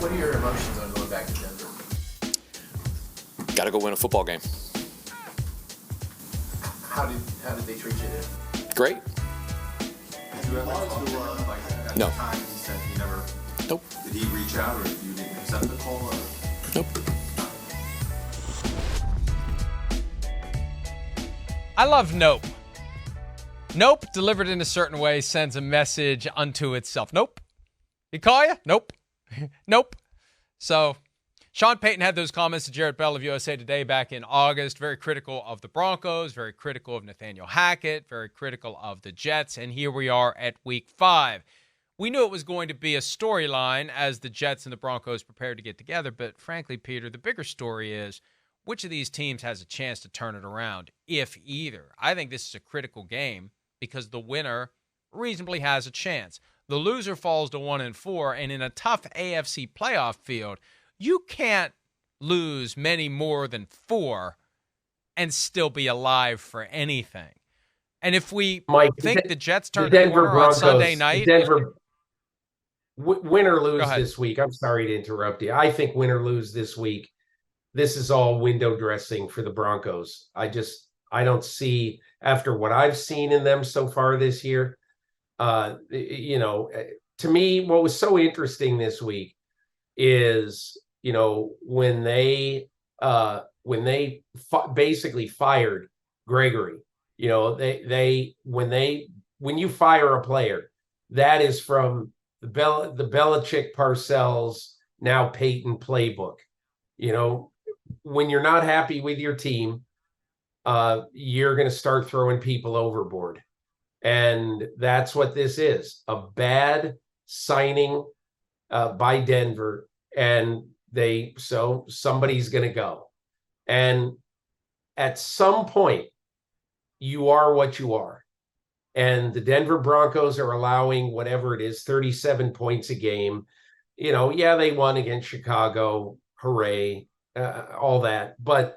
what are your emotions on going back to Denver? Got to go win a football game. How did they treat you there? Great. Did you ever talk to at No. the time he said he never? Nope. Did he reach out, or you didn't accept the call? Or? Nope. I love Nope. Nope, delivered in a certain way, sends a message unto itself. Nope. He call you? Nope. Nope. So, Sean Payton had those comments to Jarrett Bell of USA Today back in August, very critical of the Broncos, very critical of Nathaniel Hackett, very critical of the Jets, and here we are at Week 5. We knew it was going to be a storyline as the Jets and the Broncos prepared to get together, but frankly, Peter, the bigger story is which of these teams has a chance to turn it around, if either. I think this is a critical game because the winner reasonably has a chance. The loser falls to 1-4, and in a tough AFC playoff field, you can't lose many more than 4 and still be alive for anything. And if we think the Jets turn the corner Broncos, on Sunday night, win or lose this week. I'm sorry to interrupt you. I think win or lose this week. This is all window dressing for the Broncos. I don't see, after what I've seen in them so far this year, to me, what was so interesting this week is, when they basically fired Gregory, when you fire a player, that is from the Belichick Parcells, now Peyton playbook. When you're not happy with your team, you're going to start throwing people overboard. And that's what this is, a bad signing by Denver. And somebody's going to go. And at some point, you are what you are. And the Denver Broncos are allowing whatever it is, 37 points a game. They won against Chicago. Hooray. All that. But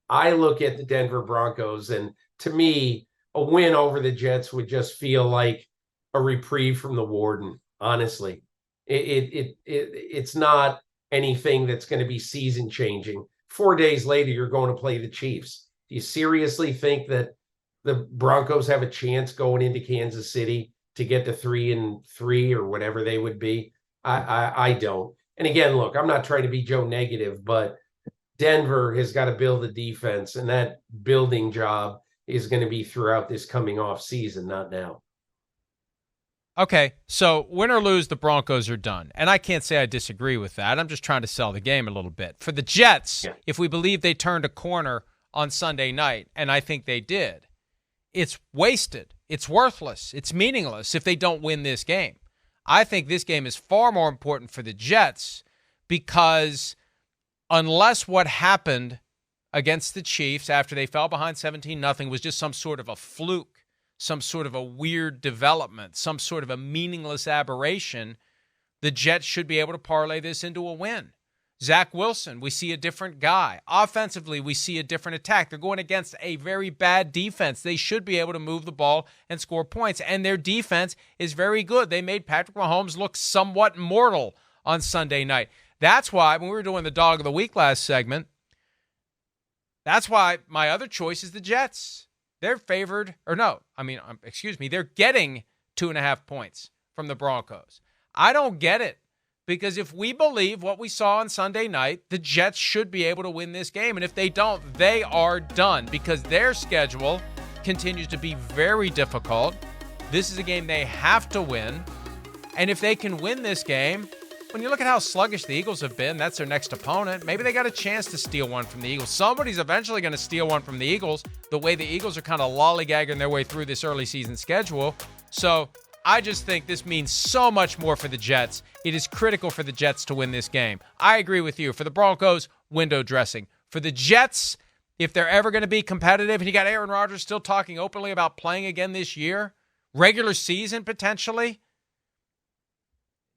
I look at the Denver Broncos, and to me, a win over the Jets would just feel like a reprieve from the warden. Honestly, it's not anything that's going to be season changing. 4 days later, you're going to play the Chiefs. Do you seriously think that the Broncos have a chance going into Kansas City to get to 3-3 or whatever they would be? I don't. And again, look, I'm not trying to be Joe negative, but Denver has got to build a defense, and that building job is going to be throughout this coming off season, not now. Okay, so win or lose, the Broncos are done. And I can't say I disagree with that. I'm just trying to sell the game a little bit. For the Jets, If we believe they turned a corner on Sunday night, and I think they did, it's wasted. It's worthless. It's meaningless if they don't win this game. I think this game is far more important for the Jets because unless what happened against the Chiefs after they fell behind 17-0 was just some sort of a fluke, some sort of a weird development, some sort of a meaningless aberration, the Jets should be able to parlay this into a win. Zach Wilson, we see a different guy. Offensively, we see a different attack. They're going against a very bad defense. They should be able to move the ball and score points, and their defense is very good. They made Patrick Mahomes look somewhat mortal on Sunday night. That's why, when we were doing the Dog of the Week last segment, that's why my other choice is the Jets. They're favored, they're getting 2.5 points from the Broncos. I don't get it, because if we believe what we saw on Sunday night, the Jets should be able to win this game. And if they don't, they are done, because their schedule continues to be very difficult. This is a game they have to win. And if they can win this game, when you look at how sluggish the Eagles have been, that's their next opponent. Maybe they got a chance to steal one from the Eagles. Somebody's eventually going to steal one from the Eagles, the way the Eagles are kind of lollygagging their way through this early season schedule. So I just think this means so much more for the Jets. It is critical for the Jets to win this game. I agree with you. For the Broncos, window dressing. For the Jets, if they're ever going to be competitive, and you got Aaron Rodgers still talking openly about playing again this year, regular season potentially,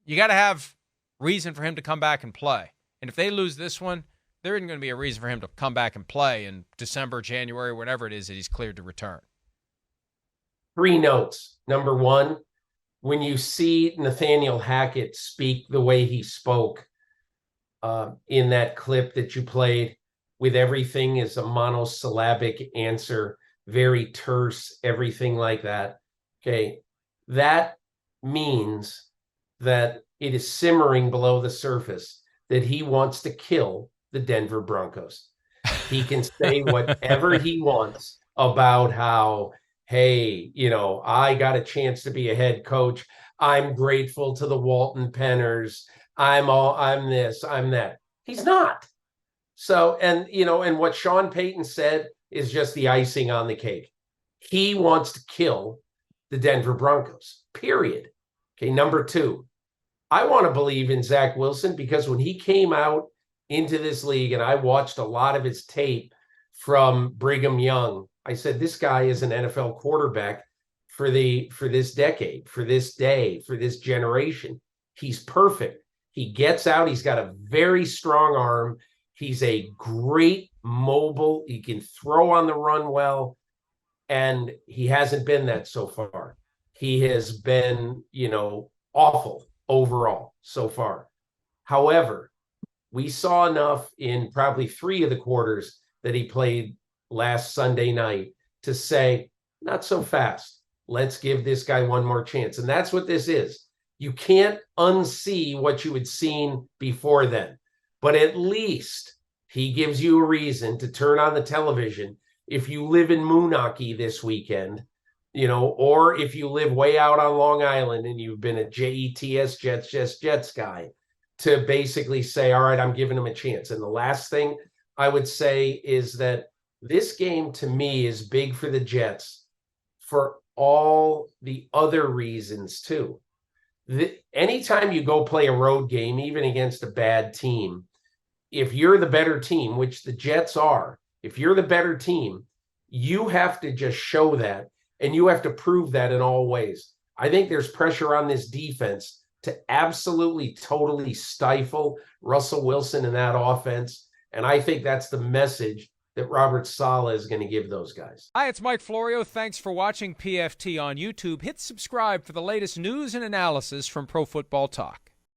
you got to have reason for him to come back and play. And if they lose this one, there isn't going to be a reason for him to come back and play in December, January, whatever it is that he's cleared to return. 3 notes. Number one, when you see Nathaniel Hackett speak the way he spoke in that clip that you played, with everything is a monosyllabic answer, very terse, everything like that. Okay. That means that it is simmering below the surface that he wants to kill the Denver Broncos. He can say whatever he wants about how, hey, I got a chance to be a head coach. I'm grateful to the Walton Penners. I'm this, I'm that. He's not. So, and what Sean Payton said is just the icing on the cake. He wants to kill the Denver Broncos, period. Okay, number 2, I want to believe in Zach Wilson because when he came out into this league and I watched a lot of his tape from Brigham Young, I said, this guy is an NFL quarterback for this decade, for this day, for this generation. He's perfect. He gets out. He's got a very strong arm. He's a great mobile. He can throw on the run well. And he hasn't been that so far. He has been, awful overall so far. However, we saw enough in probably 3 of the quarters that he played last Sunday night to say, not so fast. Let's give this guy one more chance. And that's what this is. You can't unsee what you had seen before then. But at least he gives you a reason to turn on the television if you live in Moonachie this weekend, or if you live way out on Long Island and you've been a Jets guy, to basically say, all right, I'm giving him a chance. And the last thing I would say is that this game to me is big for the Jets for all the other reasons too. Anytime you go play a road game, even against a bad team, if you're the better team, which the Jets are, if you're the better team, you have to just show that, and you have to prove that in all ways. I think there's pressure on this defense to absolutely, totally stifle Russell Wilson in that offense, and I think that's the message that Robert Saleh is going to give those guys. Hi, it's Mike Florio. Thanks for watching PFT on YouTube. Hit subscribe for the latest news and analysis from Pro Football Talk.